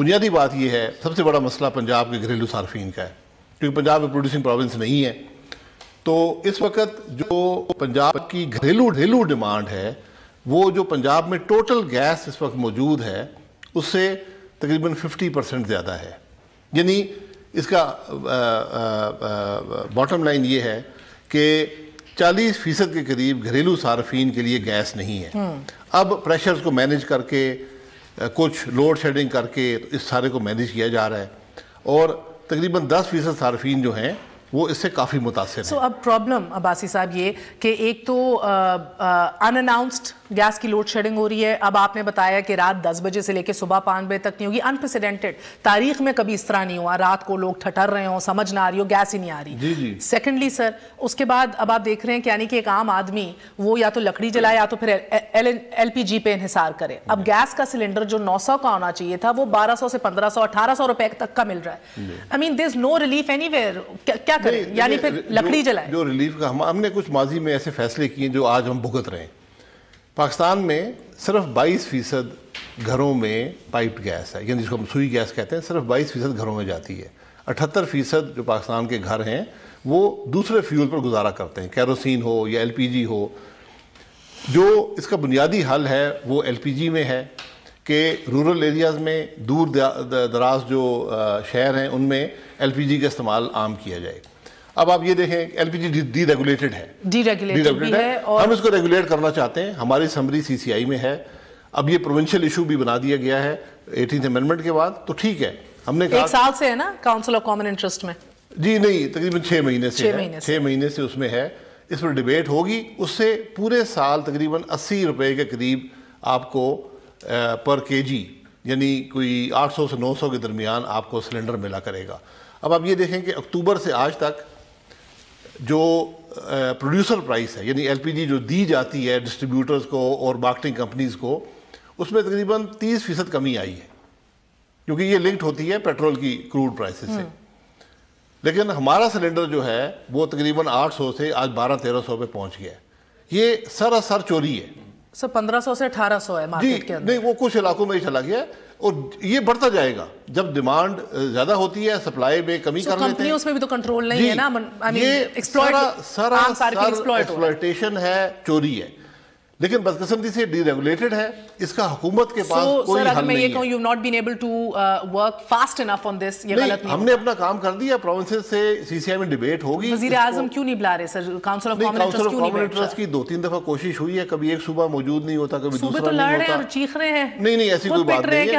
بنیادی بات یہ ہے، سب سے بڑا مسئلہ پنجاب کے گھریلو صارفین کا ہے، کیونکہ پنجاب میں پروڈیوسنگ پروونس نہیں ہے. تو اس وقت جو پنجاب کی گھریلو ڈیمانڈ ہے، وہ جو پنجاب میں ٹوٹل گیس اس وقت موجود ہے اس سے تقریباً 50% زیادہ ہے. یعنی اس کا باٹم لائن یہ ہے کہ 40% کے قریب گھریلو صارفین کے لیے گیس نہیں ہے. اب پریشرز کو مینیج کر کے، کچھ لوڈ شیڈنگ کر کے اس سارے کو مینیج کیا جا رہا ہے، اور تقریباً 10% صارفین جو ہیں وہ اس سے کافی متاثر ہیں. اب پرابلم عباسی صاحب یہ کہ ایک تو ان اناؤنسڈ گیس کی لوڈ شیڈنگ ہو رہی ہے. اب آپ نے بتایا کہ رات 10 بجے سے لے کے صبح 5 بجے تک نہیں ہوگی. انپریسیڈنٹڈ، تاریخ میں کبھی اس طرح نہیں ہوا، رات کو لوگ ٹھٹر رہے ہوں، سمجھ نہ آ رہی ہو، گیس ہی نہیں آ رہی. سیکنڈلی سر، اس کے بعد اب آپ دیکھ رہے ہیں کہ یعنی کہ ایک عام آدمی وہ یا تو لکڑی جلائے یا تو پھر ایل پی جی پہ انحصار کرے. اب گیس کا سلنڈر جو 900 کا ہونا چاہیے تھا وہ 1200 سے 1500 1800 روپے تک کا مل رہا ہے. آئی مین دیر از نو ریلیف اینی ویئر. کیا کریں؟ یعنی پھر لکڑی جلائے. جو ریلیف کا ہم نے کچھ ماضی میں ایسے فیصلے کیے جو آج ہم بھگت رہے ہیں. پاکستان میں صرف 22% گھروں میں پائپڈ گیس ہے، یعنی جس کو ہم سوئی گیس کہتے ہیں، صرف 22% گھروں میں جاتی ہے. 78% جو پاکستان کے گھر ہیں وہ دوسرے فیول پر گزارا کرتے ہیں، کیروسین ہو یا ایل پی جی ہو. جو اس کا بنیادی حل ہے وہ ایل پی جی میں ہے کہ رورل ایریاز میں، دور دراز جو شہر ہیں ان میں ایل پی جی کا استعمال عام کیا جائے. اب آپ یہ دیکھیں L P G deregulated ہے، ہم اس کو ریگولیٹ کرنا چاہتے ہیں. ہماری اسمبلی سی سی آئی میں ہے. اب یہ پروونشل ایشو بھی بنا دیا گیا ہے 18th امینڈمنٹ کے بعد. تو ٹھیک ہے، ہم نے کہا 1 سال سے ہے نا کاؤنسل آف کامن انٹرسٹ میں. جی نہیں، تقریباً 6 مہینے سے ہے، 6 مہینے سے اس میں ہے. اس پر ڈیبیٹ ہوگی. اس سے پورے سال تقریباً 80 روپے کے قریب آپ کو پر کے جی، یعنی کوئی 800 سے 900 کے درمیان آپ کو سلنڈر ملا کرے گا. اب آپ یہ دیکھیں کہ اکتوبر سے آج تک جو پروڈیوسر پرائس ہے، یعنی ایل پی جی جو دی جاتی ہے ڈسٹریبیوٹرز کو اور مارکیٹنگ کمپنیز کو، اس میں تقریباً 30% کمی آئی ہے، کیونکہ یہ لنکڈ ہوتی ہے پیٹرول کی کروڈ پرائسز سے. لیکن ہمارا سلنڈر جو ہے وہ تقریباً 800 سے آج 1200-1300 پہ پہنچ گیا ہے. یہ سراسر چوری ہے. سر 1500 سے 1800 ہے مارکیٹ کے اندر. نہیں، وہ کچھ علاقوں میں ہی چلا گیا ہے اور یہ بڑھتا جائے گا. جب ڈیمانڈ زیادہ ہوتی ہے، سپلائی میں کمی کر لیتے ہیں. کمپنیوں میں بھی تو کنٹرول نہیں ہے نا. یہ ایکسپلائٹیشن ہے، چوری ہے. لیکن بدقسمتی سے ڈی ریگولیٹڈ ہے. اس کا حکومت کے پاس کوئی حل نہیں ہے. یہ کہوں you not been able to work fast enough on this. یہ غلط نہیں. ہم نے اپنا کام کر دیا. پروونسز سے سی سی آئی میں ڈیبیٹ ہوگی. وزیر اعظم کیوں نہیں بلا رہے سر؟ کاؤنسل آف کامن انٹرسٹ کی 2-3 دفعہ کوشش ہوئی ہے. کبھی ایک صوبہ موجود نہیں ہوتا، کبھی دوسرا تو لڑ رہے ہیں اور چیخ رہے ہیں. نہیں، ایسی کوئی بات نہیں ہے.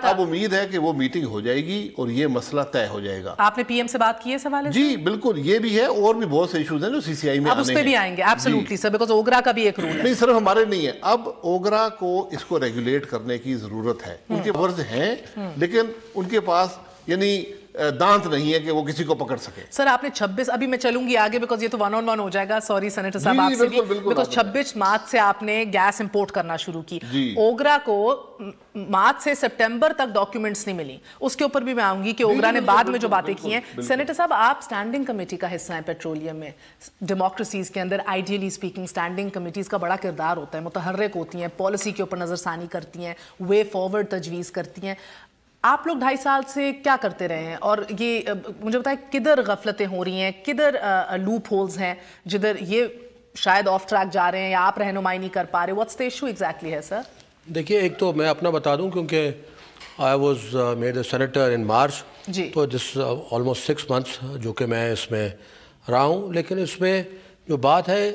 اب امید ہے کہ وہ میٹنگ ہو جائے گی اور یہ مسئلہ طے ہو جائے گا. آپ نے پی ایم سے بات کی ہے اس حوالے سے؟ جی بالکل. یہ بھی ہے اور بھی بہت سے ایشوز ہیں جو سی سی آئی میں اب اس پہ بھی آئیں گے. ایبسولوٹلی سر، بیکاز اوگرا کا بھی ایک رول ہے. نہیں، صرف ہمارے نہیں ہے. اب اوگرا کو اس کو ریگولیٹ کرنے کی ضرورت ہے. ان کے ورز ہیں لیکن ان کے پاس یعنی دانت نہیں ہے کہ وہ کسی کو پکڑ سکے. سر آپ نے 26، ابھی میں چلوں گی آگے بیکاز یہ تو 1-on-1 ہو جائے گا. سوری سینیٹر صاحب آپ سے بھی، بیکاز 26 مارچ سے آپ نے گیس امپورٹ کرنا شروع کی. اوگرا کو مارچ سے سپٹمبر تک ڈاکیومنٹس نہیں ملی. اس کے اوپر بھی میں آؤں گی کہ اوگرا نے بعد میں جو باتیں کی ہیں. سینیٹر صاحب آپ اسٹینڈنگ کمیٹی کا حصہ ہیں پیٹرولیم میں. ڈیموکریسیز کے اندر آئیڈیلی اسپیکنگ اسٹینڈنگ کمیٹیز کا بڑا کردار ہوتا ہے. متحرک ہوتی ہیں، پالیسی کے اوپر نظر ثانی کرتی ہیں، وے فارورڈ تجویز کرتی ہیں. آپ لوگ 2.5 سال سے کیا کرتے رہے ہیں؟ اور یہ مجھے بتائیں کدھر غفلتیں ہو رہی ہیں، کدھر لوپ ہولز ہیں جدھر یہ شاید آف ٹریک جا رہے ہیں یا آپ رہنمائی نہیں کر پا رہے؟ واٹس دا ایشو ایگزیکٹلی ہے سر؟ دیکھیے، ایک تو میں اپنا بتا دوں کیونکہ I was made a senator in March. جی. تو دس آلموسٹ 6 months جو کہ میں اس میں رہا ہوں. لیکن اس میں جو بات ہے،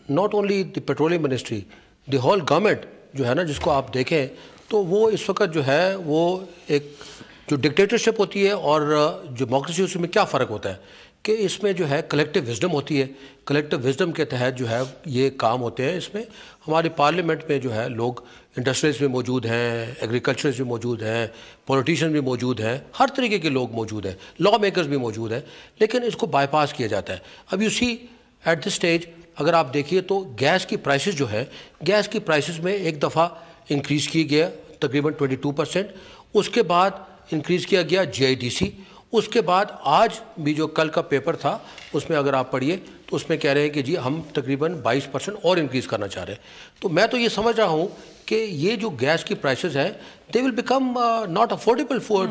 not only the petroleum ministry, the whole government جو ہے نا، جس کو آپ دیکھیں تو وہ اس وقت جو ہے وہ ایک جو ڈکٹیٹرشپ ہوتی ہے اور جو ڈیموکریسی، اس میں کیا فرق ہوتا ہے کہ اس میں جو ہے کلیکٹیو وزڈم ہوتی ہے. کلیکٹیو وزڈم کے تحت جو ہے یہ کام ہوتے ہیں. اس میں ہماری پارلیمنٹ میں جو ہے لوگ انڈسٹریز بھی موجود ہیں، ایگریکلچرز بھی موجود ہیں، پولیٹیشین بھی موجود ہیں، ہر طریقے کے لوگ موجود ہیں، لا میکرز بھی موجود ہیں. لیکن اس کو بائی پاس کیا جاتا ہے. اب you see at this stage اگر آپ دیکھیے تو گیس کی پرائسز جو ہے، گیس کی پرائسز میں ایک دفعہ انکریز کی گیا تقریباً 22%. اس کے بعد انکریز کیا گیا جی آئی ڈی سی. اس کے بعد آج بھی جو کل کا پیپر تھا اس میں اگر آپ پڑھیے تو اس میں کہہ رہے ہیں کہ جی ہم تقریباً 22% اور انکریز کرنا چاہ رہے ہیں. تو میں تو یہ سمجھ رہا ہوں کہ یہ جو گیس کی پرائسز ہیں they will become not affordable for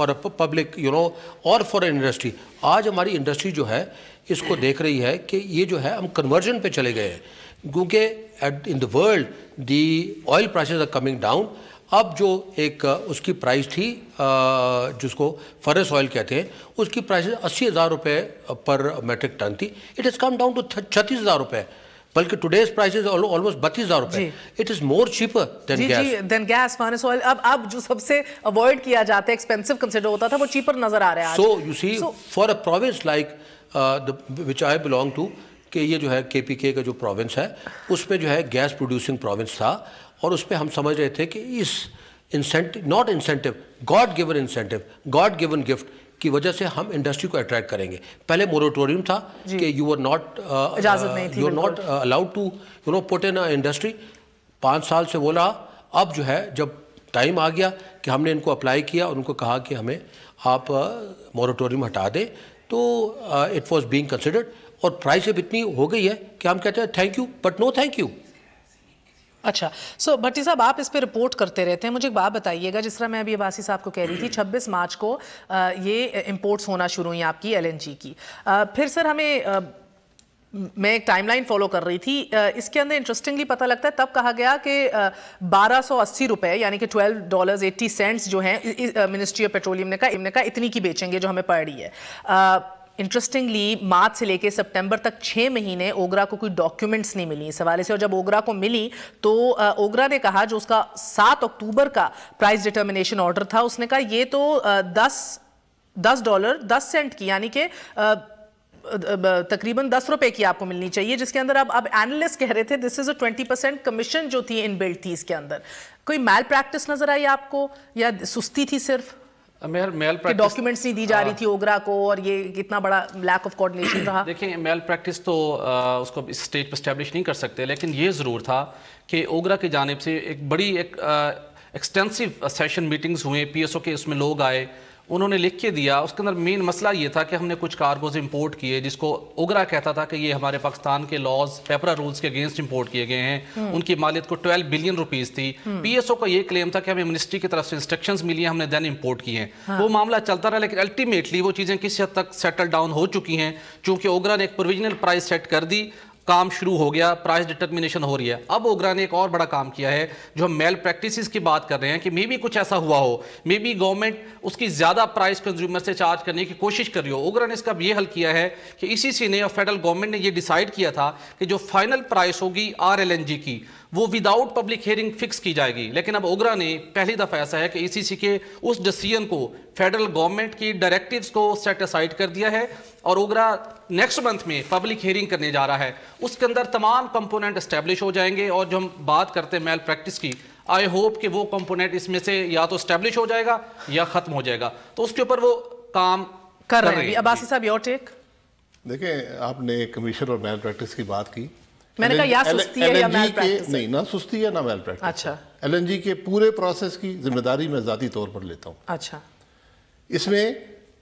a public اور for an industry. آج ہماری انڈسٹری جو ہے اس کو دیکھ رہی ہے کہ یہ جو ہے ہم کنورژن پہ چلے گئے ہیں کیونکہ in the world the oil prices are coming down. اب جو ایک اس کی پرائز تھی جس کو فرس آئل کہتے ہیں اس کی پرائز 80,000 روپے پر میٹرک ٹن تھی. It is come down to 36,000 روپے بلکہ ٹوڈیز پرائز از آلموسٹ 32,000 روپے. It is more cheaper than gas furnace oil. اب جو سب سے اوائڈ کیا جاتا ہے ایکسپینسو کنسیڈر ہوتا تھا وہ چیپر نظر آ رہا ہے. So you see for a province like which I belong to کہ یہ جو ہے KPK کا جو پروونس ہے اس میں جو ہے گیس پروڈیوسنگ پروونس تھا اور اس پہ ہم سمجھ رہے تھے کہ اس not incentive God given incentive God given gift کی وجہ سے ہم انڈسٹری کو اٹریکٹ کریں گے. پہلے موریٹوریم تھا کہ you are not allowed to put in industry. 5 سال سے وہ رہا. اب جو ہے جب ٹائم آ گیا کہ ہم نے ان کو اپلائی کیا اور ان کو کہا کہ ہمیں آپ موریٹوریم ہٹا دیں تو اٹ واز بینگ کنسیڈرڈ اور پرائز اب اتنی ہو گئی ہے کہ ہم کہتے ہیں thank you but no thank you. اچھا سو بھٹی صاحب آپ اس پہ رپورٹ کرتے رہتے ہیں. مجھے ایک بات بتائیے گا جس طرح میں ابھی عباسی صاحب کو کہہ رہی تھی 26 مارچ کو یہ امپورٹس ہونا شروع ہوئی آپ کی LNG کی. پھر سر ہمیں میں ایک ٹائم لائن فالو کر رہی تھی اس کے اندر انٹرسٹنگلی پتہ لگتا ہے تب کہا گیا کہ 1280 روپے یعنی کہ $12.80 جو ہیں منسٹری آف پیٹرولیم نے کہا اتنی کی بیچیں گے جو ہمیں پڑ رہی ہے. انٹرسٹنگلی مارچ سے لے کے سپٹمبر تک 6 مہینے اوگرا کو کوئی ڈاکیومنٹس نہیں ملی اس حوالے سے. اور جب اوگرا کو ملی تو اوگرا نے کہا جو اس کا 7 اکتوبر کا پرائز ڈٹرمنیشن آرڈر تھا اس نے کہا یہ تو $10 کی یعنی کہ تقریباً 10 روپے کی آپ کو ملنی چاہیے جس کے اندر اب اینالسٹ کہہ رہے تھے دس از اے 20% کمیشن جو تھی ان بلڈ تھی اس کے اندر. کوئی میل پریکٹس نظر آئی آپ کو یا سستی تھی صرف کہ ڈاکیومنٹس نہیں دی جا رہی تھی اوگرا کو اور یہ کتنا بڑا لیک آف کوارڈینیشن رہا؟ دیکھیں میل پریکٹس تو اس کو اس سٹیج پہ اسٹیبلش نہیں کر سکتے لیکن یہ ضرور تھا کہ اوگرا کی جانب سے ایک بڑی ایکسٹینسو سیشن میٹنگز ہوئے. PSO کے اس میں لوگ آئے انہوں نے لکھ کے دیا. اس کے اندر مین مسئلہ یہ تھا کہ ہم نے کچھ کارگوز امپورٹ کیے جس کو اوگرا کہتا تھا کہ یہ ہمارے پاکستان کے لاز پیپرا رولز کے اگینسٹ امپورٹ کیے گئے ہیں. ان کی مالیت کو 12 بلین روپیز تھی. PSO کا یہ کلیم تھا کہ ہمیں منسٹری کی طرف سے انسٹرکشنز ملی ہیں ہم نے دین امپورٹ کی ہیں. وہ معاملہ چلتا رہا لیکن الٹیمیٹلی وہ چیزیں کسی حد تک سیٹل ڈاؤن ہو چکی ہیں چونکہ اوگرا نے ایک پروویژنل پرائز سیٹ کر دی. کام شروع ہو گیا پرائز ڈٹرمنیشن ہو رہی ہے. اب اوگرا نے ایک اور بڑا کام کیا ہے جو ہم میل پریکٹسز کی بات کر رہے ہیں کہ مے بی کچھ ایسا ہوا ہو مے بی گورنمنٹ اس کی زیادہ پرائز کنزیومر سے چارج کرنے کی کوشش کر رہی ہو. اوگرا نے اس کا یہ حل کیا ہے کہ ECC نے اور فیڈرل گورنمنٹ نے یہ ڈیسائیڈ کیا تھا کہ جو فائنل پرائز ہوگی RLNG کی وہ وداؤٹ پبلک ہیئرنگ فکس کی جائے گی. لیکن اب اوگرا نے پہلی دفعہ ایسا ہے کہ ECC کے اس ڈیسیژن کو فیڈرل گورنمنٹ کی ڈائریکٹیوز کو سیٹ اسائڈ کر دیا ہے اور اوگرا نیکسٹ منتھ میں پبلک ہیئرنگ کرنے جا رہا ہے. اس کے اندر تمام کمپوننٹ اسٹیبلش ہو جائیں گے اور جو ہم بات کرتے ہیں میل پریکٹس کی آئی ہوپ کہ وہ کمپوننٹ اس میں سے یا تو اسٹیبلش ہو جائے گا یا ختم ہو جائے گا. تو اس کے اوپر وہ کام کر رہے ہیں. عباسی صاحب یور ٹیک. دیکھیں آپ نے کمیشن اور میل پریکٹس کی بات کی. میں نے کہا یا سستی ہے یا میل پریکٹس نہیں نہ سستی ہے نہ میل پریکٹس. اچھا LNG کے پورے پروسیس کی ذمہ داری میں ذاتی طور پر لیتا ہوں. اچھا اس میں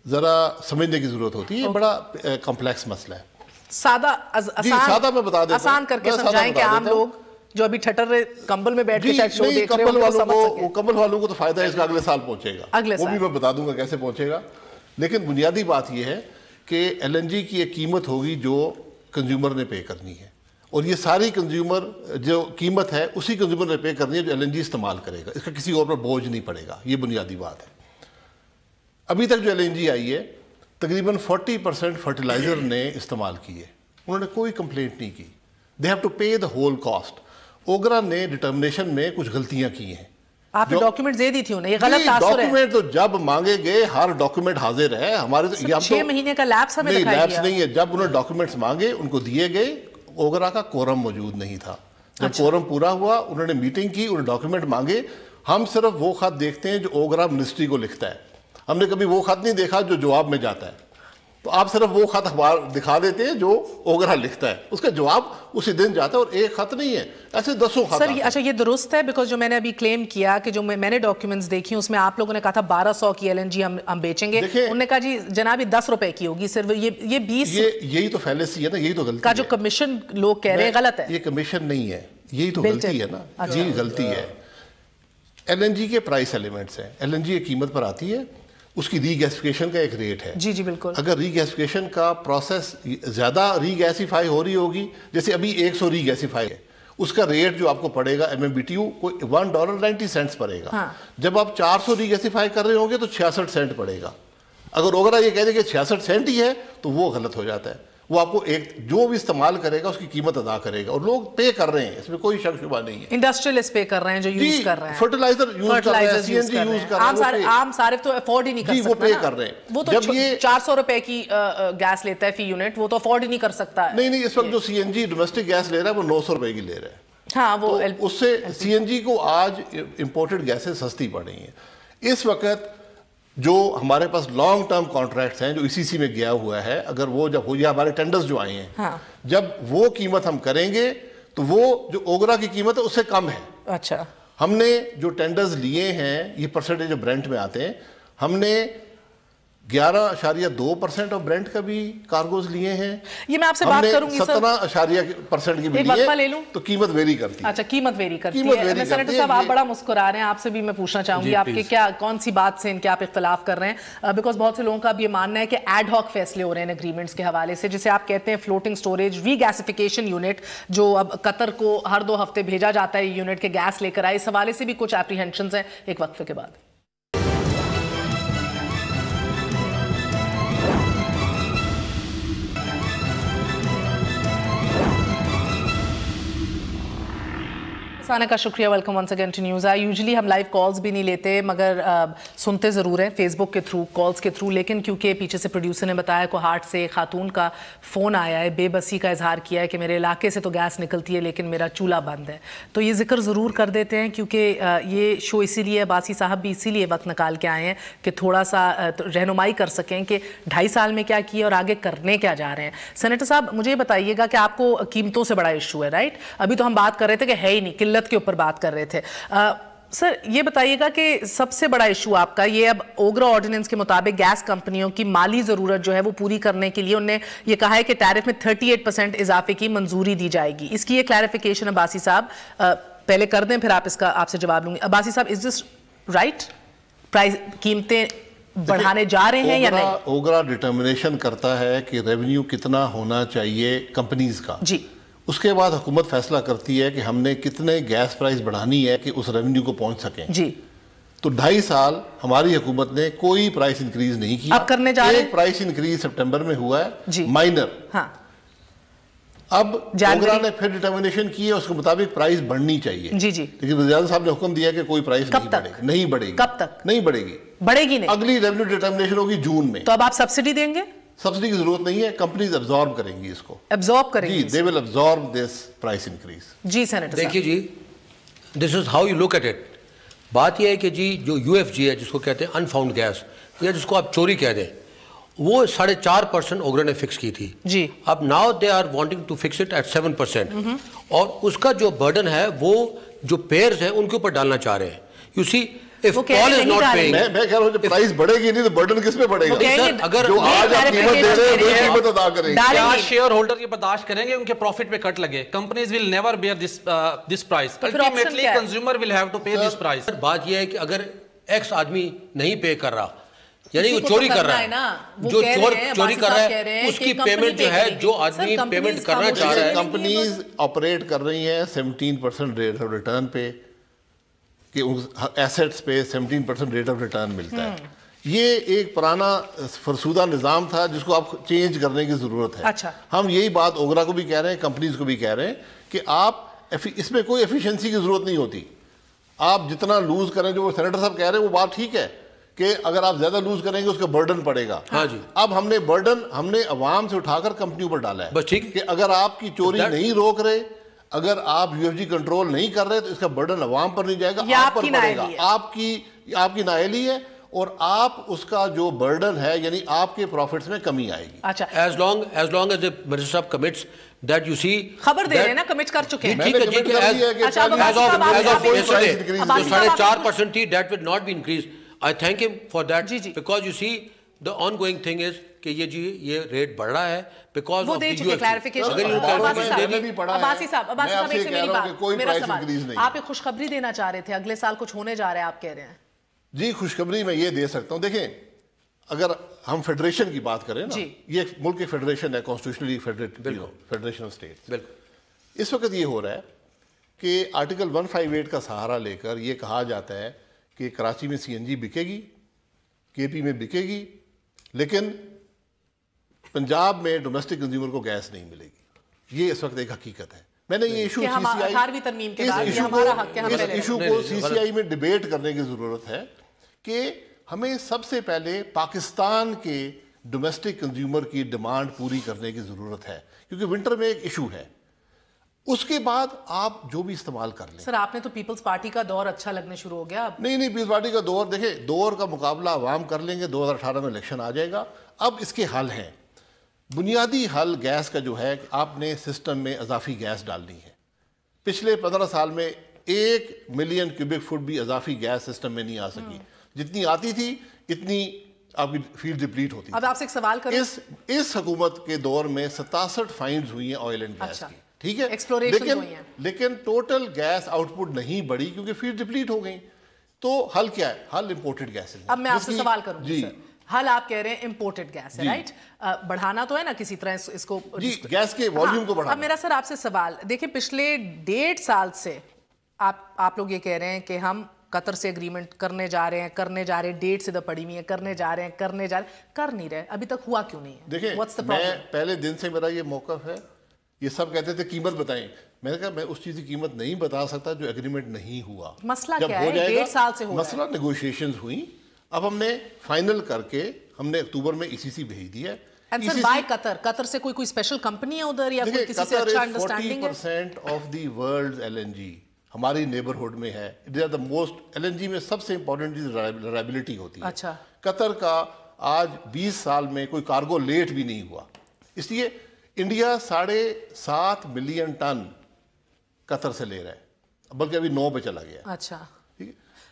ذرا سمجھنے کی ضرورت ہوتی ہے. یہ بڑا کمپلیکس مسئلہ ہے. سادہ میں بتا دیتا ہوں آسان کر کے سمجھائیں کہ عام لوگ جو ابھی ٹھٹر رہے کمبل میں بیٹھ کے شاید شو دیکھ رہے ہیں کمبل والوں کو تو فائدہ ہے اس کا اگلے سال پہنچے گا وہ بھی میں بتا دوں گا کیسے پہنچے گا. لیکن بنیادی بات یہ ہے کہ LNG کی ایک قیمت ہوگی جو کنزیومر نے پے کرنی ہے اور یہ ساری کنزیومر جو قیمت ہے اسی کنزیومر نے پے کرنی ہے جو LNG استعمال کرے گا. اس کا کسی اور پر بوجھ نہیں پڑے گا. یہ بنیادی بات ہے. ابھی تک جو LNG آئی ہے تقریباً 40% فرٹیلائزر نے استعمال کیے. انہوں نے کوئی کمپلینٹ نہیں کی. They have to pay the whole cost. OGRA نے ڈٹرمنیشن میں کچھ غلطیاں کی ہیں. آپ نے ڈاکیومنٹ دے دی تھی انہیں. یہ غلط تاثر ہے. ڈاکیومنٹ تو جب مانگے گئے ہر ڈاکیومنٹ حاضر ہے. ہمارے 6 مہینے کا لیپس ہمیں دکھایا گیا. لیپس نہیں ہے. جب انہوں نے ڈاکیومنٹس مانگے ان کو دیے گئے. اوگرا کا کورم موجود نہیں تھا. جب کورم پورا ہوا انہوں نے میٹنگ کی انہوں نے ڈاکیومنٹ مانگے. ہم صرف وہ خط دیکھتے ہیں جو اوگرا منسٹری کو لکھتا ہے. ہم نے کبھی وہ خط نہیں دیکھا جو جواب میں جاتا ہے. تو آپ صرف وہ خط اخبار دکھا دیتے ہیں جو اوگرا لکھتا ہے, اس کا جواب اسی دن جاتا ہے, اور ایک خط نہیں ہے, ایسے دسوں خط. سر اچھا یہ درست ہے, بیکاز جو میں نے ابھی کلیم کیا کہ جو میں نے ڈاکیومنٹس دیکھی اس میں آپ لوگوں نے کہا تھا 1200 کی LNG ہم بیچیں گے, انہوں نے کہا جی جناب یہ 10 روپے کی ہوگی صرف, یہ 20. یہی تو فیلیسی ہے نا, یہی تو غلطی کا جو کمیشن لوگ کہہ رہے ہیں غلط ہے. یہ کمیشن نہیں ہے, یہی تو غلطی ہے نا, یہی غلطی ہے. LNG کے پرائس ایلیمنٹس ہیں, LNG ایک قیمت پر آتی ہے, اس کی ری گیسیفیکیشن کا ایک ریٹ ہے. جی بالکل. اگر ری گیسیفیکیشن کا پروسیس زیادہ ری گیسیفائی ہو رہی ہوگی, جیسے ابھی 100 ری گیسیفائی ہے, اس کا ریٹ جو آپ کو پڑے گا MMBTU کوئی $1.90 پڑے گا. جب آپ 400 ری گیسیفائی کر رہے ہوں گے تو 66 سینٹ پڑے گا. اگر اوگرا یہ کہہ دے کہ 66 سینٹ ہی ہے تو وہ غلط ہو جاتا ہے. وہ آپ کو ایک جو بھی استعمال کرے گا اس کی قیمت ادا کرے گا, اور لوگ پے کر رہے ہیں, اس میں کوئی شک شبہ نہیں ہے. انڈسٹریلسٹ پے کر رہے ہیں جو یوز کر رہے ہیں, فرٹیلائزر یوز کر رہے ہیں, CNG یوز کر رہے ہیں, عام صارف تو افورڈ ہی نہیں کر سکتا. وہ پے کر رہے ہیں. وہ تو 400 روپے کی گیس لیتا ہے فی یونٹ, وہ تو افورڈ ہی نہیں کر سکتا ہے. نہیں, اس وقت جو CNG ڈومیسٹک گیس لے رہا ہے وہ 900 روپے کی لے رہا ہے. ہاں, وہ اس سے CNG کو آج امپورٹڈ گیسیں سستی پڑ رہی ہیں. اس وقت جو ہمارے پاس لانگ ٹرم کانٹریکٹس ہیں جو ECC میں گیا ہوا ہے, اگر وہ جب ہو, یا ہمارے ٹینڈرز جو آئے ہیں, جب وہ قیمت ہم کریں گے تو وہ جو اوگرا کی قیمت ہے اس سے کم ہے. اچھا, ہم نے جو ٹینڈرز لیے ہیں, یہ پرسنٹیج جو برنٹ میں آتے ہیں, ہم نے 11.2% آف برنٹ کا بھی کارگوز لیے ہیں. یہ میں آپ سے بات کروں گی سر. 17% کی بھی لیے, تو قیمت ویری کرتی ہے. اچھا, قیمت ویری کرتی ہے. سینیٹر صاحب آپ بڑا مسکرا رہے ہیں, آپ سے بھی میں پوچھنا چاہوں گی آپ کے کیا کون سی بات سے ان کے آپ اختلاف کر رہے ہیں, بیکاز بہت سے لوگوں کا اب یہ ماننا ہے کہ ایڈ ہاک فیصلے ہو رہے ہیں اگریمنٹس کے حوالے سے, جسے آپ کہتے ہیں فلوٹنگ سٹوریج ری گیسیفیکیشن یونٹ, جو اب قطر کو ہر 2 ہفتے بھیجا جاتا ہے یونٹ کے گیس لے کر آئے. اس حوالے سے بھی کچھ اپریہنشنز ہیں, ایک وقفے کے بعد. سانہ کا شکریہ, welcome once again to news آئی. یوزلی ہم لائیو کالز بھی نہیں لیتے, مگر سنتے ضرور ہیں فیس بک کے تھرو, کالز کے تھرو, لیکن کیونکہ پیچھے سے پروڈیوسر نے بتایا کو ہارٹ سے خاتون کا فون آیا ہے, بے بسی کا اظہار کیا ہے کہ میرے علاقے سے تو گیس نکلتی ہے لیکن میرا چولہا بند ہے. تو یہ ذکر ضرور کر دیتے ہیں کیونکہ یہ شو اسی لیے, عباسی صاحب بھی اسی لیے وقت نکال کے آئے ہیں کہ تھوڑا سا رہنمائی کر سکیں کہ 2.5 سال میں کیا کیا اور آگے کرنے کیا جا رہے ہیں. سینیٹر صاحب مجھے یہ بتائیے گا کہ آپ کو قیمتوں سے بڑا ایشو ہے, رائٹ؟ ابھی تو ہم بات کر رہے تھے کہ ہے ہی نہیں, قلت کے اوپر بات کر رہے تھے. سر یہ بتائیے گا کہ سب سے بڑا ایشو آپ کا یہ, اب اوگرا آرڈیننس کے مطابق گیس کمپنیوں کی مالی ضرورت جو ہے وہ پوری کرنے کے لیے انہوں نے یہ کہا ہے کہ ٹیرف میں 38% اضافے کی منظوری دی جائے گی. اس کی یہ کلیریفیکیشن عباسی صاحب پہلے کر دیں, پھر آپ سے جواب لوں گی. عباسی صاحب, از دس رائٹ؟ پرائز قیمتیں بڑھانے جا رہے ہیں یا نہیں؟ اوگرا ڈٹرمنیشن کرتا ہے کہ ریونیو کتنا ہونا چاہیے کمپنیز کا, جی, اس کے بعد حکومت فیصلہ کرتی ہے کہ ہم نے کتنے گیس پرائز بڑھانی ہے کہ اس ریونیو کو پہنچ سکیں. جی, تو 2.5 سال ہماری حکومت نے کوئی پرائس انکریز نہیں کیا. اب کرنے جا رہے ہیں. ایک پرائس انکریز سپٹمبر میں ہوا ہے, جی, مائنر. ہاں, اب اوگرا نے پھر ڈٹرمنیشن کی ہے, اس کے مطابق پرائز بڑھنی چاہیے. جی جی, لیکن وزیر اعظم صاحب نے حکم دیا کہ کوئی پرائز نہیں بڑھے گی. کب تک نہیں بڑھے گی؟ بڑھے گی نہیں. اگلی ریونیو ڈٹرمنیشن ہوگی جون میں. تو اب آپ سبسڈی دیں گے؟ سبسڈی کی ضرورت نہیں ہے, کمپنیز ابزارب کریں گی اس کو. ابزارب کریں گی؟ جی, they will absorb this price increase. جی سینیٹر صاحب. دیکھیے جی, this is how you look at it. بات یہ ہے کہ جی جو UFG ہے, جس کو کہتے ہیں انفاؤنڈ گیس, یا جس کو آپ چوری کہہ دیں, وہ 4.5% اوگرا نے فکس کی تھی. جی, اب now they are wanting to fix it at 7%. اور اس کا جو برڈن ہے وہ جو پیئرز ہیں ان کے اوپر ڈالنا چاہ رہے ہیں. You see, if Paul is not paying, میں کہہ رہا ہوں جب پرائز بڑھے گی نہیں تو برڈن کس پہ پڑے گا؟ اگر جو آج آپ قیمت دے رہے ہیں وہ قیمت ادا کریں گے. کیا شیئر ہولڈر یہ برداشت کریں گے ان کے پروفٹ پہ کٹ لگے؟ Companies will never bear this price. Ultimately consumer will have to pay this price. بات یہ ہے کہ اگر ایکس آدمی نہیں پے کر رہا, یعنی وہ چوری کر رہا ہے, جو چوری کر رہا ہے اس کی پیمنٹ جو ہے, جو آدمی پیمنٹ کرنا چاہ رہا ہے. کمپنیز آپریٹ کر رہی ہیں 17% ریٹ آف ریٹرن پہ, کہ ایسٹس پہ 17% ریٹ آف ریٹرن ملتا ہے. یہ ایک پرانا فرسودہ نظام تھا جس کو آپ چینج کرنے کی ضرورت ہے. ہم یہی بات اوگرا کو بھی کہہ رہے ہیں, کمپنیز کو بھی کہہ رہے ہیں کہ آپ اس میں کوئی ایفیشنسی کی ضرورت نہیں ہوتی. آپ جتنا لوز کریں, جو وہ سینیٹر صاحب کہہ رہے ہیں وہ بات ٹھیک ہے کہ اگر آپ زیادہ لوز کریں گے اس کا برڈن پڑے گا. ہاں جی, اب ہم نے برڈن ہم نے عوام سے اٹھا کر کمپنیوں پر ڈالا ہے. بس ٹھیک کہ اگر آپ کی چوری نہیں روک رہے, اگر آپ UFG کنٹرول نہیں کر رہے تو اس کا برڈن عوام پر نہیں جائے گا, آپ پر پڑے گا. آپ کی نااہلی ہے, اور آپ اس کا جو برڈن ہے یعنی آپ کے پروفٹس میں کمی آئے گی. اچھا as long as the minister صاحب commits that you see خبر دے رہے ہیں نا, کمٹ کر چکے ہیں. ٹھیک ہے جی کہ as of yesterday 4% تھی, that will not be increased. I thank him for that because you see the ongoing thing is کہ یہ ریٹ بڑھ رہا ہے because وہ دے چکے کلیریفیکیشن. عباسی صاحب ایک سے میری بات, میرا سوال, آپ ایک خوشخبری دینا چاہ رہے تھے, اگلے سال کچھ ہونے جا رہا ہے آپ کہہ رہے ہیں. جی خوشخبری میں یہ دے سکتا ہوں. دیکھیں اگر ہم فیڈریشن کی بات کریں نا, یہ ملک کی فیڈریشن ہے, کانسٹیٹیوشنلی فیڈریشن آف اسٹیٹس. اس وقت یہ ہو رہا ہے کہ آرٹیکل 158 کا سہارا لے کر یہ کہا جاتا ہے کہ کراچی میں سی این جی بکے گی, کے پی میں بکے گی, لیکن پنجاب میں ڈومیسٹک کنزیومر کو گیس نہیں ملے گی. یہ اس وقت ایک حقیقت ہے. میں نے یہ ایشو کو سی سی آئی میں ڈیبیٹ کرنے کی ضرورت ہے کہ ہمیں سب سے پہلے پاکستان کے ڈومیسٹک کنزیومر کی ڈیمانڈ پوری کرنے کی ضرورت ہے, کیونکہ ونٹر میں ایک ایشو ہے. اس کے بعد آپ جو بھی استعمال کر لیں. سر آپ نے تو پیپلز پارٹی کا دور اچھا لگنے شروع ہو گیا. نہیں پیپلز پارٹی کا دور, دیکھیں دور کا مقابلہ عوام کر لیں گے, 2018 میں الیکشن آ جائے گا. اب اس کے حل ہیں. بنیادی حل گیس کا جو ہے کہ آپ نے سسٹم میں اضافی گیس ڈالنی ہے. پچھلے 15 سال میں 1 ملین کیوبک فٹ بھی اضافی گیس سسٹم میں نہیں آ سکی. جتنی آتی تھی اتنی آپ کی فیلڈ ڈپلیٹ ہوتی. اب آپ سے ایک سوال کروں, اس حکومت کے دور میں 67 فائنڈز ہوئی ہیں آئل اینڈ گیس کی, ٹھیک ہے, لیکن ٹوٹل گیس آؤٹ پٹ نہیں بڑھی کیونکہ فیلڈ ڈپلیٹ ہو گئی. تو حل کیا ہے؟ حل امپورٹڈ گیس ہے. اب میں آپ سے سوال کروں جی, حل آپ کہہ رہے ہیں امپورٹڈ گیس ہے, رائٹ, بڑھانا تو ہے نا کسی طرح اس کو, جی گیس کے والیوم کو بڑھانا. اب میرا سر آپ سے سوال, دیکھیں پچھلے 1.5 سال سے آپ لوگ یہ کہہ رہے ہیں کہ ہم قطر سے اگریمنٹ کرنے جا رہے ہیں, ڈیٹ سے پڑی ہوئی ہے, کرنے جا رہے ہیں, کر نہیں رہے, ابھی تک ہوا کیوں نہیں ہے؟ دیکھیں میں پہلے دن سے میرا یہ موقف ہے, یہ سب کہتے تھے قیمت بتائیں. میں نے کہا میں اس چیز کی قیمت نہیں بتا سکتا جو ایگریمنٹ نہیں ہوا. مسئلہ کیا ہے؟ 1.5 سال سے ہوا ہے. مسئلہ نیگوشیشنز ہوئی, اب ہم نے فائنل کر کے ہم نے اکتوبر میں ECC بھیج دیا. قطر سے کوئی اسپیشل کمپنی ہے ادھر یا کوئی کسی سے اچھا انڈرسٹینڈنگ ہے؟ 40% آف دی ورلڈ LNG ہماری نیبرہڈ میں ہے. LNG میں سب سے امپورٹنٹ چیز ریلائبلٹی ہوتی ہے. اچھا, قطر کا آج 20 سال میں کوئی کارگو لیٹ بھی نہیں ہوا. اس لیے انڈیا 7.5 ملین ٹن قطر سے لے رہا ہے, بلکہ ابھی 9 پہ چلا گیا. اچھا,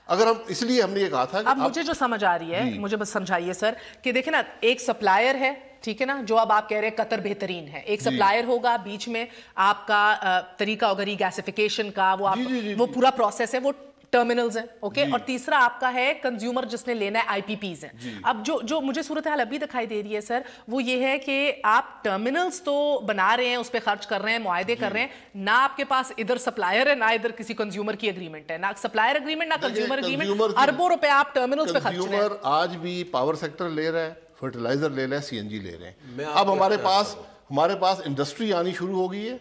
اگر ہم اس لیے ہم نے یہ کہا تھا. اب مجھے جو سمجھ آ رہی ہے, مجھے بس سمجھائیے سر, کہ دیکھیں نا ایک سپلائر ہے, ٹھیک ہے نا, جو اب آپ کہہ رہے ہیں قطر بہترین ہے, ایک سپلائر ہوگا, بیچ میں آپ کا طریقہ ہوگا ری گیسیفیکیشن کا, وہ پورا پروسیس ہے, وہ ٹرمینلز ہیں, اوکے, اور تیسرا آپ کا ہے کنزیومر جس نے لینا ہے IPPs ہیں. اب جو مجھے صورتحال ابھی دکھائی دے رہی ہے سر, وہ یہ ہے کہ آپ ٹرمینلز تو بنا رہے ہیں, اس پہ خرچ کر رہے ہیں, معاہدے کر رہے ہیں, نہ آپ کے پاس ادھر سپلائر ہے, نہ ادھر کسی کنزیومر کی اگریمنٹ ہے, نہ سپلائر اگریمنٹ نہ کنزیومر اگریمنٹ, اربوں روپے آپ ٹرمینلز پہ خرچ رہے ہیں. کنزیومر آج بھی پاور سیکٹر لے رہا ہے, فرٹیلائزر لے رہا ہے, CNG لے رہے ہیں. اب ہمارے پاس انڈسٹری آنی شروع ہو گئی ہے,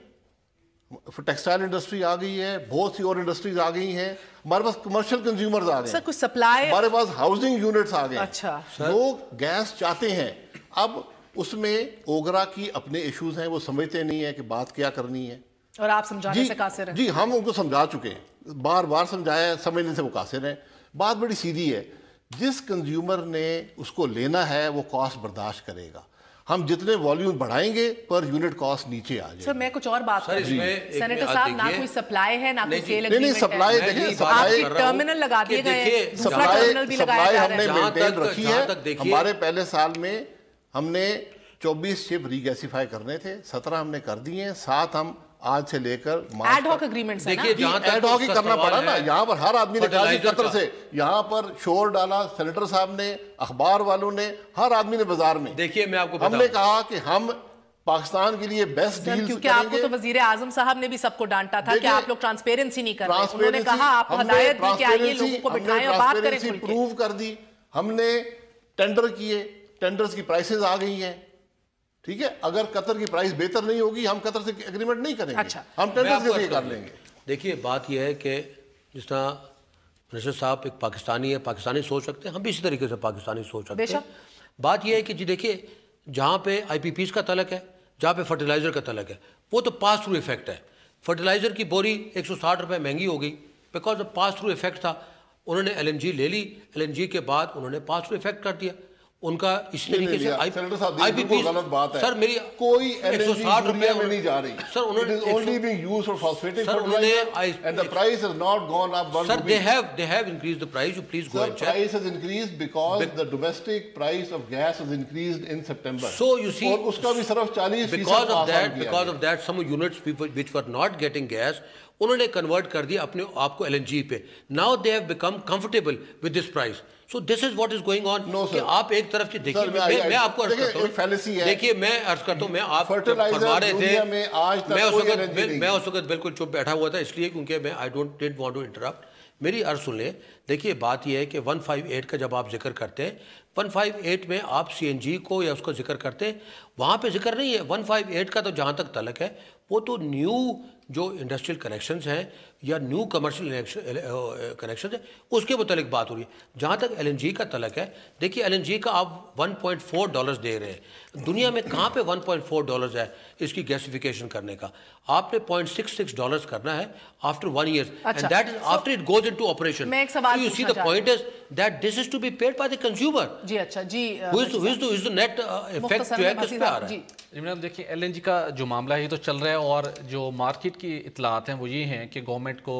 ٹیکسٹائل انڈسٹری آ گئی ہے, بہت سی اور انڈسٹریز آ گئی ہیں, ہمارے پاس کمرشل کنزیومرز آ گئے ہیں, کچھ سپلائی, ہمارے پاس ہاؤسنگ یونٹس آ گئے ہیں. اچھا, لوگ گیس چاہتے ہیں. اب اس میں اوگرا کی اپنے ایشوز ہیں, وہ سمجھتے نہیں ہیں کہ بات کیا کرنی ہے, اور آپ سمجھانے سے قاصر ہیں. جی ہم ان کو سمجھا چکے ہیں, بار بار سمجھایا, سمجھنے سے وہ قاصر ہیں. بات بڑی سیدھی ہے, جس کنزیومر نے اس کو لینا ہے وہ کاسٹ برداشت کرے گا. ہم جتنے والیوم بڑھائیں گے پر یونٹ کاسٹ نیچے آ جائے. سر میں کچھ اور بات کر رہی ہوں, سینیٹر صاحب, نہ کوئی سپلائی ہے, نہ کوئی سیل ایگریمنٹ ہے. نہیں سپلائی دیکھیں, آپ ٹرمینل لگا دیے گئے ہیں, دوسرا ٹرمینل بھی لگایا جا رہا ہے. ہم نے مینٹین رکھی ہے. ہمارے پہلے سال میں ہم نے 24 شپ ری گیسیفائی کرنے تھے, 17 ہم نے کر دیے ہیں, 7 ہم آج سے لے کر ایڈ ہاک اگریمنٹس ہیں. دیکھیے ایڈ ہاک ہی کرنا پڑا نا, یہاں پر ہر آدمی نے کہا قطر سے, یہاں پر شور ڈالا سینیٹر صاحب نے, اخبار والوں نے, ہر آدمی نے بازار میں. دیکھیے میں آپ کو ہم نے کہا کہ ہم پاکستان کے لیے بیسٹ ڈیلز کریں گے, کیونکہ آپ کو تو وزیر اعظم صاحب نے بھی سب کو ڈانٹا تھا کہ آپ لوگ ٹرانسپیرنسی نہیں کر رہے. انہوں نے کہا آپ ہدایت دی کہ آئیے لوگوں کو بٹھائیں اور بات کریں کھل کے. پروو کر دی, ہم نے ٹینڈر کیے, ٹینڈرز کی پرائسز آ گئی ہیں, ٹھیک ہے. اگر قطر کی پرائس بہتر نہیں ہوگی ہم قطر سے ایگریمنٹ نہیں کریں گے, ہم ٹینڈر کے ذریعے کر لیں گے. دیکھیے بات یہ ہے کہ جس طرح منسٹر صاحب ایک پاکستانی ہے, پاکستانی سوچ رکھتے ہیں, ہم بھی اسی طریقے سے پاکستانی سوچ رکھتے ہیں. بات یہ ہے کہ جی دیکھیے جہاں پہ IPPs کا تعلق ہے, جہاں پہ فرٹیلائزر کا تعلق ہے, وہ تو پاس تھرو ایفیکٹ ہے. فرٹیلائزر کی بوری 160 روپے مہنگی ہو گئی بیکاز پاس تھرو ایفیکٹ تھا. انہوں نے LNG لے لی, LNG کے بعد انہوں نے پاس افیکٹ کر دیا ان کا اسی طریقے سے غلط بات ہے. سر میری کوئی LNG دنیا میں نہیں جا رہی سر, انہوں نے only being used for phosphatic fertilizer and the price has not gone up. Sir, they have increased the price. You please go and check. The price has increased because the domestic price of gas has increased in September. So you see, اور اس کا بھی صرف 40% because of that some units which were not getting gas, انہوں نے convert کر دیا اپنے آپ کو LNG پہ. Now they have become comfortable with this price. So this is what is going on. کہ آپ ایک طرف سے دیکھیے, میں آپ کو عرض کرتا ہوں, دیکھیے میں عرض کرتا ہوں, میں آپ فرما رہے تھے, میں اس وقت بالکل چپ بیٹھا ہوا تھا اس لیے کیونکہ میں I didn't want to interrupt. میری عرض سن لیں. دیکھیے بات یہ ہے کہ 158 کا جب آپ ذکر کرتے ہیں, 158 میں آپ CNG کو یا اس کا ذکر کرتے ہیں, وہاں پہ ذکر نہیں ہے. 158 کا تو جہاں تک تعلق ہے وہ تو نیو جو انڈسٹریل کنیکشنز ہیں یا نیو کمرشل کنیکشنز ہیں اس کے متعلق بات ہو رہی ہے. جہاں تک LNG کا تعلق ہے, دیکھیے LNG کا آپ $1.4 دے رہے ہیں. دنیا میں کہاں پہ $1.4 ہے اس کی گیسیفیکیشن کرنے کا؟ آپ نے $0.66 کرنا ہے after 1 year and that is after it goes into operation. So you see the point is that this is to be paid by the consumer. جی اچھا جی, who is the net effect جو ہے کس پہ آ رہا ہے؟ جناب دیکھیں LNG کا جو معاملہ ہے یہ تو چل رہا ہے, اور جو مارکیٹ کی اطلاعات ہیں وہ یہ ہیں کہ گورنمنٹ کو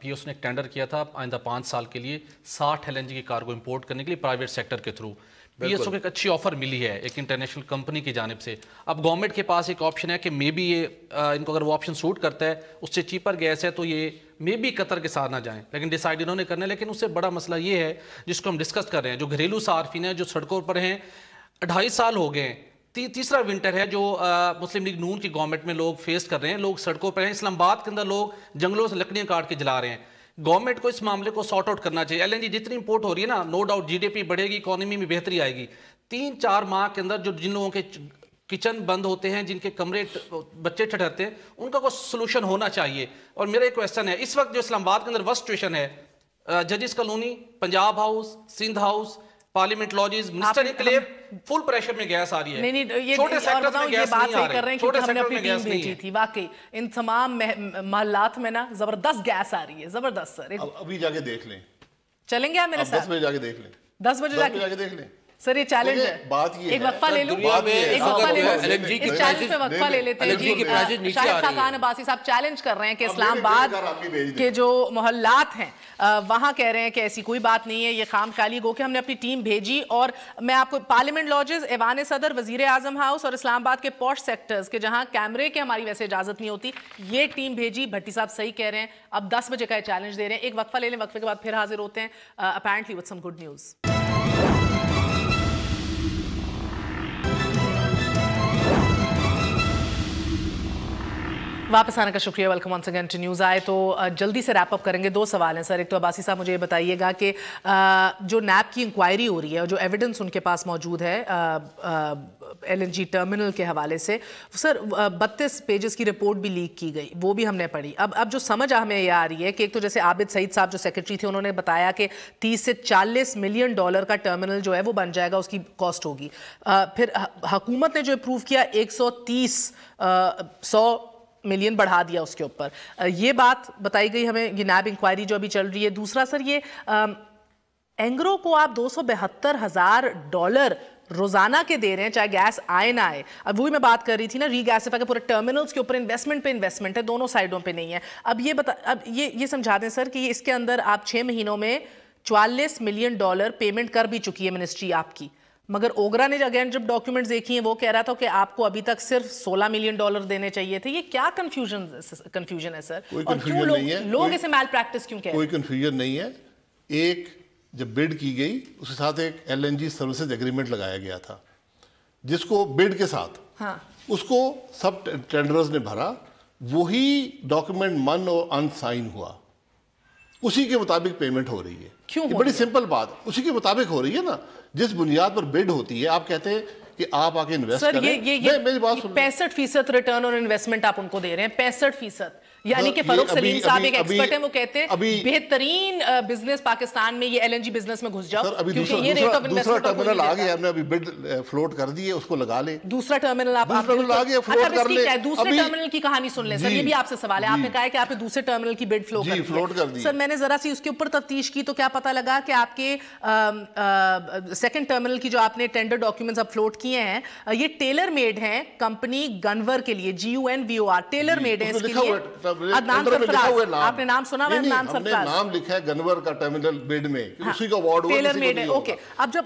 POS نے ایک ٹینڈر کیا تھا آئندہ 5 سال کے لیے 60 LNG کی کارگو امپورٹ کرنے کے لیے پرائیویٹ سیکٹر کے تھرو. PSO کو ایک اچھی آفر ملی ہے ایک انٹرنیشنل کمپنی کی جانب سے. اب گورنمنٹ کے پاس ایک آپشن ہے کہ مے بی یہ ان کو اگر وہ آپشن سوٹ کرتا ہے, اس سے چیپر گیس ہے تو یہ مے بی قطر کے ساتھ نہ جائیں, لیکن ڈیسائیڈ انہوں نے کرنا ہے. لیکن اس سے بڑا مسئلہ یہ ہے جس کو ہم ڈسکس کر رہے ہیں, جو گھریلو صارفین ہیں جو سڑکوں پر ہیں, 2.5 سال ہو گئے ہیں, تیسرا ونٹر ہے جو مسلم لیگ نون کی گورنمنٹ میں لوگ فیس کر رہے ہیں. لوگ سڑکوں پر ہیں, اسلام آباد کے اندر لوگ جنگلوں سے لکڑیاں کاٹ کے جلا رہے ہیں. گورنمنٹ کو اس معاملے کو سارٹ آؤٹ کرنا چاہیے. LNG جتنی امپورٹ ہو رہی ہے نا, نو ڈاؤٹ GDP بڑھے گی, اکانومی میں بہتری آئے گی. 3-4 ماہ کے اندر جن لوگوں کے کچن بند ہوتے ہیں, جن کے کمرے بچے ٹھہرتے ہیں, ان کا کوئی سلوشن ہونا چاہیے. اور میرا ایک کویسچن ہے, اس وقت جو اسلام آباد کے اندر ورسٹ سچویشن ہے, ججز colony, Punjab house, Sindh house, parliament lodges, minister enclave, full pressure میں گیس آ رہی ہے. چھوٹے سیکٹرز میں گیس نہیں آ رہی, چھوٹے سیکٹر میں گیس نہیں ہے. واقعی ان تمام محلات میں نا زبردست گیس آ رہی ہے, زبردست. سر ابھی جا کے دیکھ لیں, چلیں گے آپ میرے ساتھ 10 بجے جا کے دیکھ لیں, 10 بجے جا کے دیکھ لیں. سر یہ چیلنج ہے, بات یہ ایک وقفہ لے لوں, ایک وقفہ لے لوں, اس چیلنج پہ وقفہ لے لیتے ہیں. شاہد خاقان عباسی صاحب چیلنج کر رہے ہیں کہ اسلام آباد کے جو محلات ہیں وہاں کہہ رہے ہیں کہ ایسی کوئی بات نہیں ہے, یہ خام خیالی. گو کہ ہم نے اپنی ٹیم بھیجی, اور میں آپ کو پارلیمنٹ لاجز, ایوان صدر, وزیر اعظم ہاؤس اور اسلام آباد کے پوش سیکٹرز کے جہاں کیمرے کے ہماری ویسے اجازت نہیں ہوتی, یہ ٹیم بھیجی. بھٹی صاحب صحیح کہہ رہے ہیں, اب 10 بجے کا چیلنج دے رہے ہیں. ایک وقفہ لے لیں, وقفے کے بعد پھر حاضر ہوتے ہیں apparently with some good news. واپس آنے کا شکریہ, welcome once again to news آئے. تو جلدی سے ریپ اپ کریں گے. 2 سوال ہیں سر. ایک تو عباسی صاحب مجھے یہ بتائیے گا کہ جو نیب کی انکوائری ہو رہی ہے اور جو ایویڈنس ان کے پاس موجود ہے LNG ٹرمنل کے حوالے سے, سر 32 پیجز کی رپورٹ بھی لیک کی گئی, وہ بھی ہم نے پڑھی. اب جو سمجھ ہمیں یہ آ رہی ہے کہ ایک تو جیسے عابد سعید صاحب جو سیکرٹری تھے, انہوں نے بتایا کہ $30 سے $40 ملین کا ٹرمنل جو ہے وہ بن جائے گا, اس کی کاسٹ ہوگی. پھر حکومت نے جو اپروو کیا 100 ملین بڑھا دیا اس کے اوپر. یہ بات بتائی گئی ہمیں, یہ نیب انکوائری جو ابھی چل رہی ہے. دوسرا سر, یہ اینگرو کو آپ $272,000 روزانہ کے دے رہے ہیں, چاہے گیس آئے نہ آئے. اب وہی میں بات کر رہی تھی نا, ری گیسیفائی کے پورے ٹرمینلز کے اوپر انویسٹمنٹ ہے, دونوں سائڈوں پہ نہیں ہے. اب یہ سمجھا دیں سر کہ اس کے اندر آپ 6 مہینوں میں $44 ملین پیمنٹ کر بھی چکی ہے منسٹری آپ کی, مگر اوگرا نے اگین جب ڈاکیومنٹس دیکھی ہیں وہ کہہ رہا تھا کہ آپ کو ابھی تک صرف $16 ملین دینے چاہیے تھے. یہ کیا کنفیوژن ہے سر, اور کیوں لوگ اسے میل پریکٹس کیوں کہہ رہے ہیں؟ کوئی کنفیوژن نہیں ہے. ایک جب بڈ کی گئی اس کے ساتھ ایک LNG سروسز ایگریمنٹ لگایا گیا تھا, جس کو بڈ کے ساتھ اس کو سب ٹینڈرز نے بھرا, وہی ڈاکیومنٹ من اور ان سائن ہوا, اسی کے مطابق پیمنٹ ہو رہی ہے. کیوں بڑی سمپل بات, اسی کے مطابق ہو رہی ہے نا, جس بنیاد پر بڈ ہوتی ہے. آپ کہتے ہیں کہ آپ آ کے انویسٹ کریں, میری بات سن, 65% ریٹرن آن انویسٹمنٹ آپ ان کو دے رہے ہیں, 65%. یعنی کہ فاروق سلیم صاحب ایک ایکسپرٹ ہیں, وہ کہتے ہیں بہترین بزنس پاکستان میں یہ ایل این جی بزنس میں گھس جاؤ, کیونکہ یہ ریٹ آف دوسرا ٹرمینل آ گیا, ہم نے ابھی بڈ فلوٹ کر دی ہے, اس کو لگا لیں. دوسرا ٹرمینل آ گیا, فلوٹ کر لیں. دوسرے ٹرمینل کی کہانی سن لیں سر, یہ بھی آپ سے سوال ہے. آپ نے کہا ہے کہ آپ نے دوسرے ٹرمینل کی بڈ فلوٹ کر دی. سر میں نے ذرا سی اس کے اوپر تفتیش کی تو کیا پتہ لگا کہ آپ کے سیکنڈ ٹرمینل کی جو آپ نے ٹینڈر ڈاکیومنٹس اب فلوٹ کیے ہیں, یہ ٹیلر میڈ ہیں کمپنی گنور کے لیے, GUNVOR, ٹیلر میڈ ہے اس کے لیے. عدنان سرفراز, آپ نے نام سنا ہوا ہے عدنان سرفراز؟ ہم نے نام لکھا ہے گنور کا ٹرمینل بڈ میں, اسی کا وارڈ ہوا, ٹیلر میڈ ہے. اوکے, اب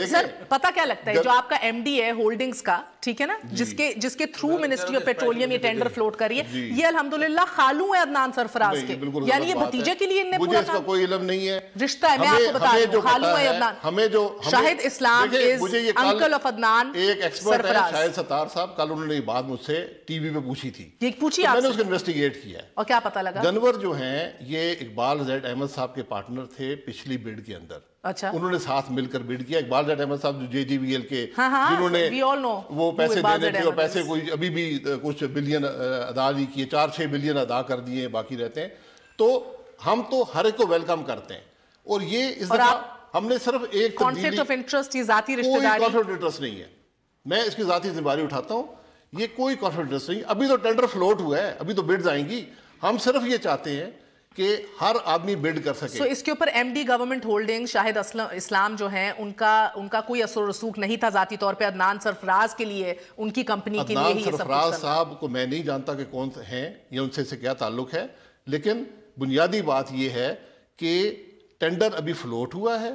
سر پتہ کیا لگتا ہے, جو آپ کا MD ہے ہولڈنگز کا, ٹھیک ہے نا, جس کے تھرو منسٹری آف پیٹرولیم یہ ٹینڈر فلوٹ کری ہے, یہ الحمدللہ خالو ہے عدنان سرفراز کے, یعنی یہ بھتیجے کے لیے انہیں پورا مجھے اس کا کوئی علم نہیں ہے, رشتہ ہے, میں آپ کو بتا دوں, خالو ہے عدنان. ہمیں جو شاہد اسلام از انکل آف عدنان ایک ایکسپرٹ ہے شاہد ستار صاحب, کل انہوں نے یہ بات مجھ سے ٹی وی پہ پوچھی تھی, میں نے اس کو انویسٹیگیٹ کیا ہے. اور کیا پتہ لگا؟ گنور جو ہیں یہ اقبال زیڈ احمد صاحب کے پارٹنر تھے پچھلی بڈ کے اندر. اچھا, انہوں نے ساتھ مل کر بڈ کیا. اقبال زیڈ احمد صاحب جو JGVL کے, جنہوں نے وہ پیسے دینے تھے, اور پیسے کوئی ابھی بھی کچھ بلین ادا نہیں کیے, 4-6 بلین ادا کر دیے, باقی رہتے ہیں. تو ہم تو ہر ایک کو ویلکم کرتے ہیں, اور یہ اس دفعہ ہم نے صرف ایک کانفلکٹ آف انٹرسٹ, یہ ذاتی رشتہ داری, کوئی کانفلکٹ انٹرسٹ نہیں ہے. میں اس کی ذاتی ذمہ داری اٹھاتا ہوں, یہ کوئی کانفلکٹ انٹرسٹ نہیں. ابھی تو ٹینڈر فلوٹ ہوا ہے, ابھی تو بڈز آئیں گی. ہم صرف یہ چاہتے ہیں کہ ہر آدمی بڈ کر سکے. سو اس کے اوپر MD گورنمنٹ ہولڈنگ شاہد اسلام جو ہیں, ان کا کوئی اثر و رسوخ نہیں تھا ذاتی طور پہ عدنان سرفراز کے لیے, ان کی کمپنی کے لیے. عدنان سرفراز صاحب کو میں نہیں جانتا کہ کون ہیں یا ان سے کیا تعلق ہے, لیکن بنیادی بات یہ ہے کہ ٹینڈر ابھی فلوٹ ہوا ہے,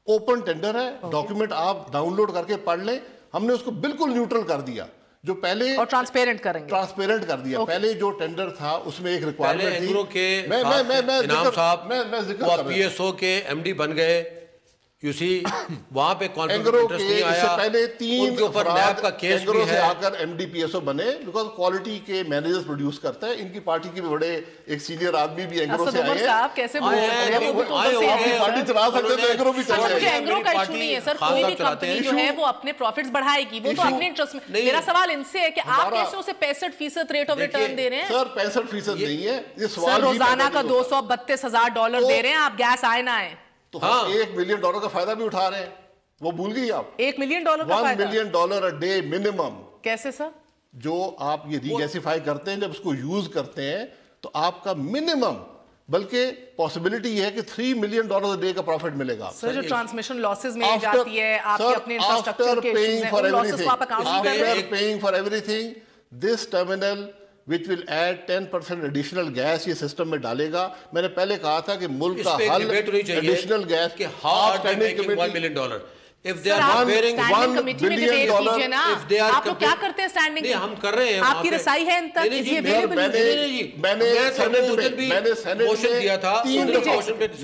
اوپن ٹینڈر ہے, ڈاکیومنٹ آپ ڈاؤن لوڈ کر کے پڑھ لیں. ہم نے اس کو بالکل نیوٹرل کر دیا, جو پہلے, اور ٹرانسپیرنٹ کریں گے, ٹرانسپیرنٹ کر دیا. پہلے جو ٹینڈر تھا اس میں ایک ریکوائرمنٹ تھی. انگرو کے انعام صاحب وہ PSO کے MD بن گئے, یو سی وہاں پہ کانفلکٹ انٹرسٹ نہیں آیا. اس سے پہلے 3 افراد کا کیس بھی ہے, سے آ کر MD PSO بنے, بیکاز کوالٹی کے مینیجرز پروڈیوس کرتا ہے. ان کی پارٹی کے بھی بڑے ایک سینئر آدمی بھی اینگرو سے آئے ہیں. صاحب کیسے بول سکتے ہیں, وہ تو پارٹی چلا سکتے ہیں, اینگرو بھی چلا ہے. اینگرو کا ایشو نہیں ہے سر, کوئی بھی کمپنی جو ہے وہ اپنے پروفٹس بڑھائے گی, وہ تو اپنے انٹرسٹ میں. میرا سوال ان سے ہے کہ آپ کیسے اسے 65% ریٹ آف ریٹرن دے رہے ہیں؟ سر 65% نہیں ہے یہ سوال. سر روزانہ کا $232,000 دے رہے ہیں آپ, گیس آئے نہ آئے, تو $1 ملین کا فائدہ بھی اٹھا رہے ہیں. وہ بھول گئی آپ, $1 ملین کا فائدہ, $1 ملین a day منیمم. کیسے سر؟ جو آپ یہ ری گیسیفائی کرتے ہیں, جب اس کو یوز کرتے ہیں تو آپ کا منیمم, بلکہ پاسبلٹی یہ ہے کہ $3 ملین a day کا پروفٹ ملے گا. سر جو ٹرانسمیشن لاسز میں جاتی ہے آپ کے اپنے انفراسٹرکچر کے ایشوز ہیں, ان لاسز کو آپ اکاؤنٹ نہیں کر رہے. After paying for everything, this terminal which will add 10% additional gas یہ سسٹم میں ڈالے گا. میں نے پہلے کہا تھا کہ ملک کا حل additional gas کہ how are they making $1 million. If they are bearing $1 billion, if they are, آپ لوگ کیا کرتے ہیں اسٹینڈنگ میں؟ ہم کر رہے ہیں, آپ کی رسائی ہے ان تک, اس یہ اویلیبل ہے. میں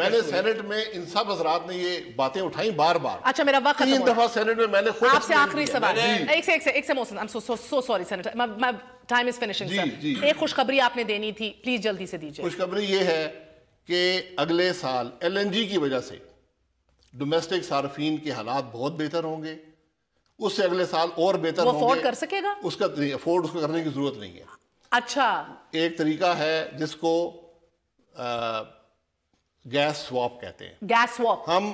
نے سینٹ میں ان سب حضرات نے یہ باتیں اٹھائیں بار بار. اچھا میرا وقت ختم ہو 3 دفعہ سینٹ میں میں نے خود آپ سے آخری سوال, ایک سے محسن, I'm so sorry senator, my time is finishing sir. ایک خوشخبری آپ نے دینی تھی, پلیز جلدی سے دیجئے. خوشخبری یہ ہے کہ اگلے سال LNG کی وجہ سے ڈومیسٹک صارفین کے حالات بہت بہتر ہوں گے, اس سے اگلے سال اور بہتر ہوں گے. وہ افورڈ کر سکے گا؟ اس کا افورڈ اس کو کرنے کی ضرورت نہیں ہے. اچھا, ایک طریقہ ہے جس کو گیس سواپ کہتے ہیں. گیس سواپ, ہم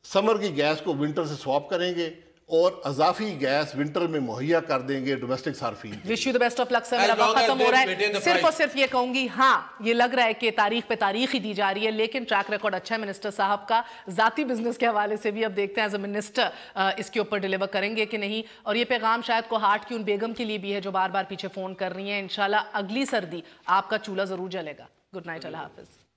سمر کی گیس کو ونٹر سے سواپ کریں گے اور اضافی گیس ونٹر میں مہیا کر دیں گے ڈومیسٹک صارفین. Wish you the best of luck sir. میرا وقت ختم ہو رہا ہے, صرف اور صرف یہ کہوں گی, ہاں یہ لگ رہا ہے کہ تاریخ پہ تاریخ ہی دی جا رہی ہے, لیکن ٹریک ریکارڈ اچھا ہے منسٹر صاحب کا. ذاتی بزنس کے حوالے سے بھی اب دیکھتے ہیں ایز اے منسٹر اس کے اوپر ڈیلیور کریں گے کہ نہیں. اور یہ پیغام شاید کو ہارٹ کی ان بیگم کے لیے بھی ہے جو بار بار پیچھے فون کر رہی ہیں. انشاءاللہ اگلی سردی آپ کا چولہا ضرور جلے گا. گڈ نائٹ, اللہ حافظ.